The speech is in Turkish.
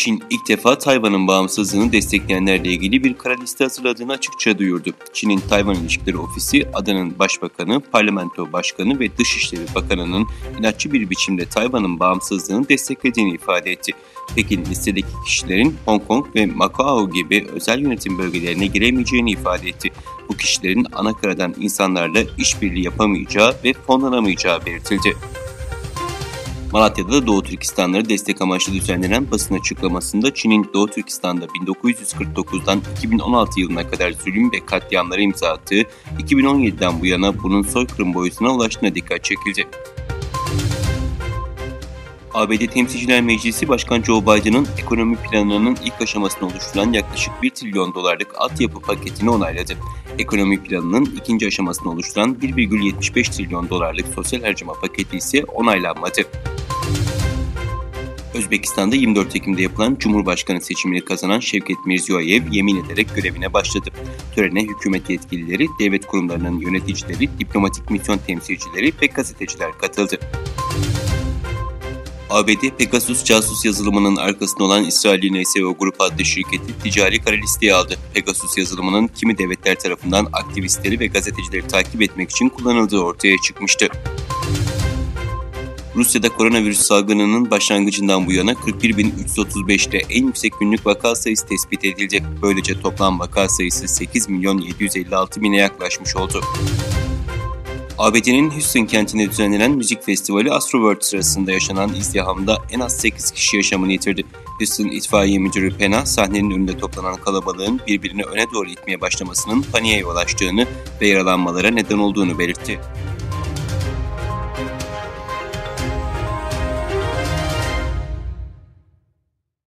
Çin ilk defa Tayvan'ın bağımsızlığını destekleyenlerle ilgili bir kara liste hazırladığını açıkça duyurdu. Çin'in Tayvan İlişkileri Ofisi, adanın başbakanı, parlamento başkanı ve dışişleri bakanının inatçı bir biçimde Tayvan'ın bağımsızlığını desteklediğini ifade etti. Pekin listedeki kişilerin Hong Kong ve Macao gibi özel yönetim bölgelerine giremeyeceğini ifade etti. Bu kişilerin anakaradan insanlarla işbirliği yapamayacağı ve fonlanamayacağı belirtildi. Malatya'da Doğu Türkistanları destek amaçlı düzenlenen basın açıklamasında Çin'in Doğu Türkistan'da 1949'dan 2016 yılına kadar zulüm ve katliamlara imza attığı, 2017'den bu yana bunun soykırım boyutuna ulaştığına dikkat çekildi. ABD Temsilciler Meclisi Başkan Joe Biden'ın ekonomi planının ilk aşamasını oluşturan yaklaşık $1 trilyon altyapı paketini onayladı. Ekonomi planının ikinci aşamasını oluşturan $1,75 trilyon sosyal harcama paketi ise onaylanmadı. Özbekistan'da 24 Ekim'de yapılan Cumhurbaşkanı seçimini kazanan Şevket Mirziyoyev yemin ederek görevine başladı. Törene hükümet yetkilileri, devlet kurumlarının yöneticileri, diplomatik misyon temsilcileri ve gazeteciler katıldı. ABD, Pegasus casus yazılımının arkasında olan İsrail'in NSO Group adlı şirketi ticari kara listeye aldı. Pegasus yazılımının kimi devletler tarafından aktivistleri ve gazetecileri takip etmek için kullanıldığı ortaya çıkmıştı. Rusya'da koronavirüs salgınının başlangıcından bu yana 41.335'te en yüksek günlük vaka sayısı tespit edildi. Böylece toplam vaka sayısı 8.756.000'e yaklaşmış oldu. ABD'nin Houston kentinde düzenlenen müzik festivali Astroworld sırasında yaşanan izdihamda en az 8 kişi yaşamını yitirdi. Houston İtfaiye Müdürü Pena, sahnenin önünde toplanan kalabalığın birbirini öne doğru itmeye başlamasının paniğe yol açtığını ve yaralanmalara neden olduğunu belirtti.